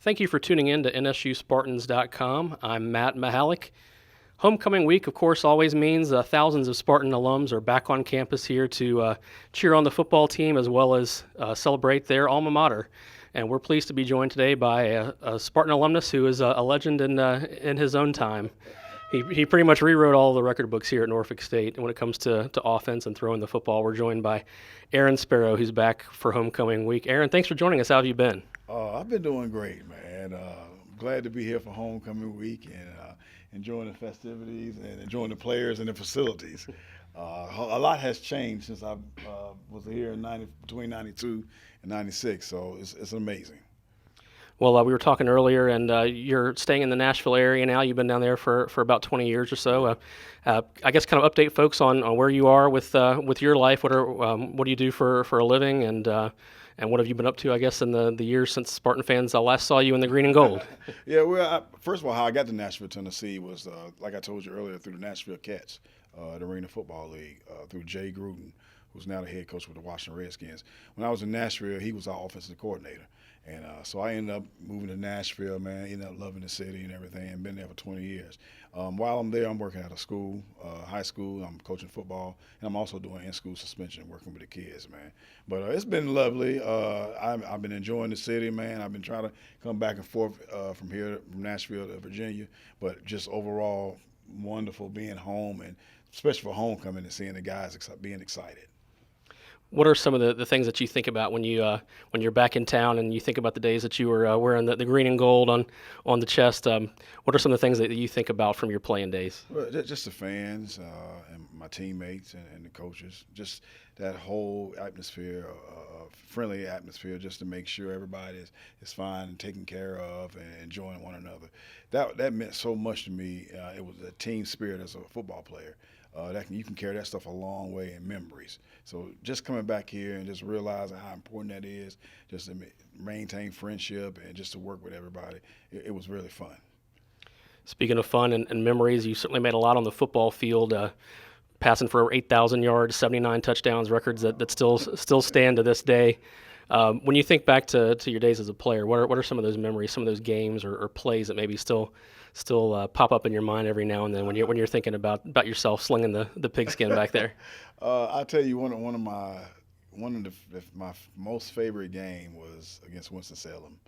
Thank you for tuning in to NSUSpartans.com. I'm Matt Mahalik. Homecoming week, of course, always means thousands of Spartan alums are back on campus here to cheer on the football team as well as celebrate their alma mater. And we're pleased to be joined today by a Spartan alumnus who is a legend in his own time. He pretty much rewrote all the record books here at Norfolk State. And when it comes to offense and throwing the football, we're joined by Aaron Sparrow, who's back for homecoming week. Aaron, thanks for joining us. How have you been? I've been doing great, man. Glad to be here for homecoming week and enjoying the festivities and enjoying the players and the facilities. A lot has changed since I was here between 92 and 96, so it's amazing. Well, we were talking earlier, and you're staying in the Nashville area now. You've been down there for about 20 years or so. I guess kind of update folks on where you are with your life. What do you do for a living, and what have you been up to, I guess, in the years since Spartan fans last saw you in the green and gold? Yeah, well, first of all, how I got to Nashville, Tennessee was, like I told you earlier, through the Nashville Cats, the Arena Football League, through Jay Gruden, who's now the head coach with the Washington Redskins. When I was in Nashville, he was our offensive coordinator. And so I ended up moving to Nashville, man, ended up loving the city and everything, and been there for 20 years. While I'm there, I'm working at a school, high school. I'm coaching football, and I'm also doing in-school suspension, working with the kids, man. But it's been lovely. I've been enjoying the city, man. I've been trying to come back and forth from Nashville to Virginia. But just overall, wonderful being home, and especially for homecoming and seeing the guys being excited. What are some of the things that you think about when you're back in town and you think about the days that you were wearing the green and gold on the chest? What are some of the things that you think about from your playing days? Well, just the fans and my teammates and the coaches. Just that whole atmosphere, friendly atmosphere, just to make sure everybody is fine and taken care of and enjoying one another. That meant so much to me. It was a team spirit as a football player. You can carry that stuff a long way in memories. So just coming back here and just realizing how important that is, just to maintain friendship and just to work with everybody, it was really fun. Speaking of fun and memories, you certainly made a lot on the football field, passing for 8,000 yards, 79 touchdowns, records that still stand to this day. When you think back to your days as a player, what are some of those memories, some of those games or plays that maybe still pop up in your mind every now and then when you're thinking about yourself slinging the pigskin back there? I'll tell you one of my most favorite game was against Winston-Salem.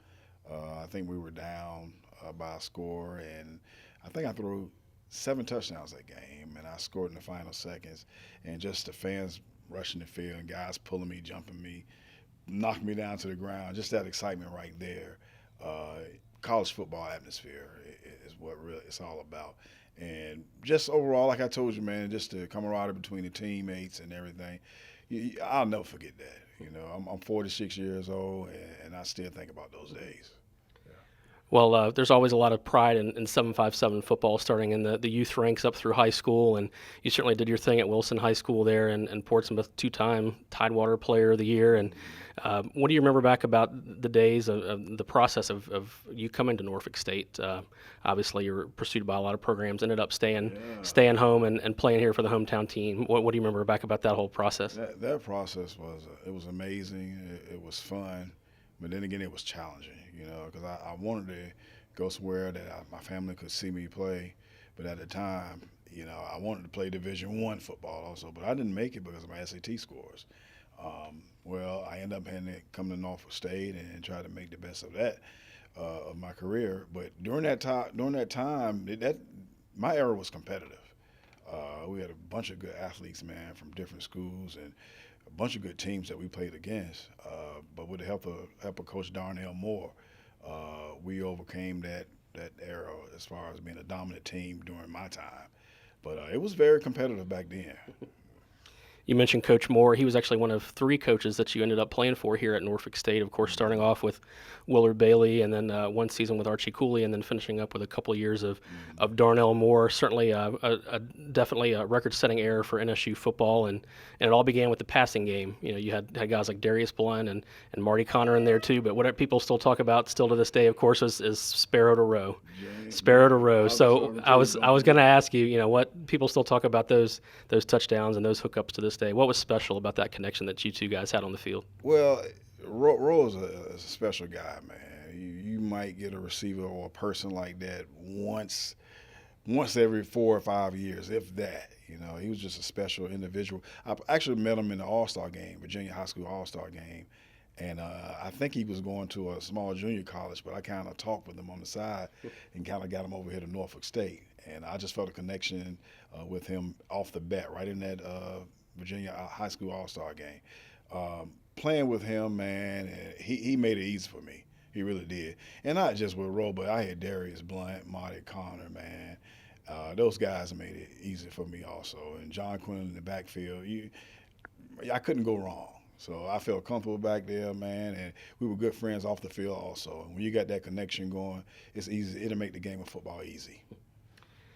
I think we were down by a score, and I think I threw 7 touchdowns that game, and I scored in the final seconds. And just the fans rushing the field and guys pulling me, jumping me, knocking me down to the ground. Just that excitement right there. College football atmosphere is what really it's all about. And just overall, like I told you, man, just the camaraderie between the teammates and everything, I'll never forget that. You know, I'm 46 years old, and I still think about those days. Well, there's always a lot of pride in 757 football, starting in the youth ranks up through high school, and you certainly did your thing at Wilson High School there in Portsmouth, 2-time Tidewater Player of the Year. And what do you remember back about the days of the process of you coming to Norfolk State? Obviously, you were pursued by a lot of programs, ended up staying home and playing here for the hometown team. What do you remember back about that whole process? That process was amazing. It was fun. But then again, it was challenging, you know, because I wanted to go somewhere that my family could see me play. But at the time, you know, I wanted to play Division I football also. But I didn't make it because of my SAT scores. Well, I ended up having to come to Norfolk State and try to make the best of that, of my career. But during that time, my era was competitive. We had a bunch of good athletes, man, from different schools and a bunch of good teams that we played against. But with the help of Coach Darnell Moore, we overcame that era as far as being a dominant team during my time. But it was very competitive back then. You mentioned Coach Moore. He was actually one of 3 coaches that you ended up playing for here at Norfolk State, of course, starting off with Willard Bailey and then one season with Archie Cooley and then finishing up with a couple of years of Darnell Moore. Certainly definitely a record-setting era for NSU football, and it all began with the passing game. You know, you had guys like Darius Blunt and Marty Connor in there too, but what people still talk about still to this day, of course, is Sparrow to Roe. Sparrow to Roe. So I was going to ask you, you know, what people still talk about those touchdowns and those hookups to this day. What was special about that connection that you two guys had on the field? Well, Roe is a special guy, man. You might get a receiver or a person like that once every 4 or 5 years, if that. He was just a special individual. I actually met him in the All-Star game, Virginia High School All-Star game. And I think he was going to a small junior college, but I kind of talked with him on the side and kind of got him over here to Norfolk State. And I just felt a connection with him off the bat, right in that Virginia High School All-Star game. Playing with him, man, he made it easy for me. He really did. And not just with Roe, but I had Darius Blunt, Marty Connor, man. Those guys made it easy for me also. And John Quinn in the backfield, I couldn't go wrong. So I felt comfortable back there, man, and we were good friends off the field also. And when you got that connection going, it's easy. It'll make the game of football easy.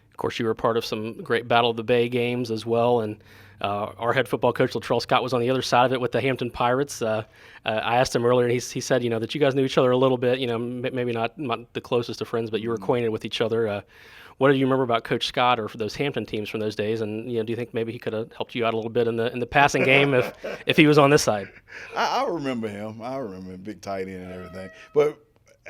Of course, you were part of some great Battle of the Bay games as well, and our head football coach, Latrell Scott, was on the other side of it with the Hampton Pirates. I asked him earlier, and he said, that you guys knew each other a little bit, maybe not the closest of friends, but you were acquainted with each other. What do you remember about Coach Scott or for those Hampton teams from those days? And do you think maybe he could have helped you out a little bit in the passing game if he was on this side? I remember him. I remember him, big tight end and everything. But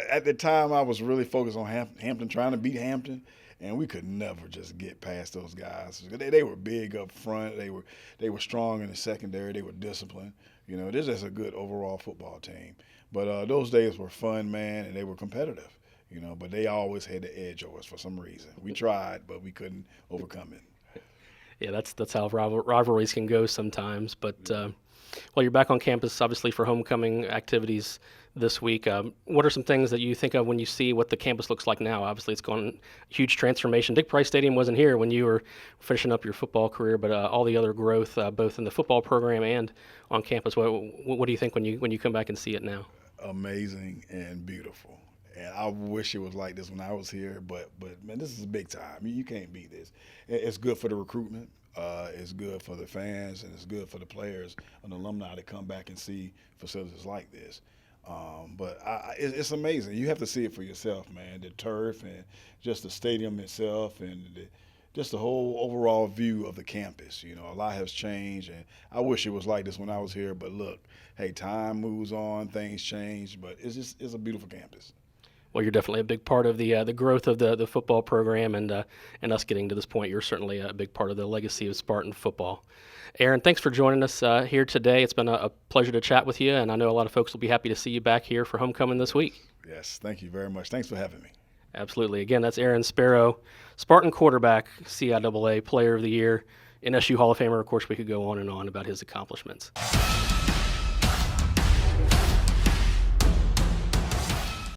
at the time, I was really focused on Hampton, trying to beat Hampton, and we could never just get past those guys. They were big up front. They were strong in the secondary. They were disciplined. This is a good overall football team. But those days were fun, man, and they were competitive. But they always had the edge over us for some reason. We tried, but we couldn't overcome it. Yeah, that's how rivalries can go sometimes. But you're back on campus, obviously, for homecoming activities this week. What are some things that you think of when you see what the campus looks like now? Obviously, it's gone huge transformation. Dick Price Stadium wasn't here when you were finishing up your football career, but all the other growth, both in the football program and on campus. What do you think when you come back and see it now? Amazing and beautiful. And I wish it was like this when I was here, but man, this is big time. You can't beat this. It's good for the recruitment. It's good for the fans, and it's good for the players and alumni to come back and see facilities like this. But it's amazing. You have to see it for yourself, man. The turf and just the stadium itself and just the whole overall view of the campus. A lot has changed, and I wish it was like this when I was here. But look, hey, time moves on, things change, but it's a beautiful campus. Well, you're definitely a big part of the growth of the football program and us getting to this point. You're certainly a big part of the legacy of Spartan football. Aaron, thanks for joining us here today. It's been a pleasure to chat with you, and I know a lot of folks will be happy to see you back here for homecoming this week. Yes, thank you very much. Thanks for having me. Absolutely. Again, that's Aaron Sparrow, Spartan quarterback, CIAA Player of the Year, NSU Hall of Famer. Of course, we could go on and on about his accomplishments.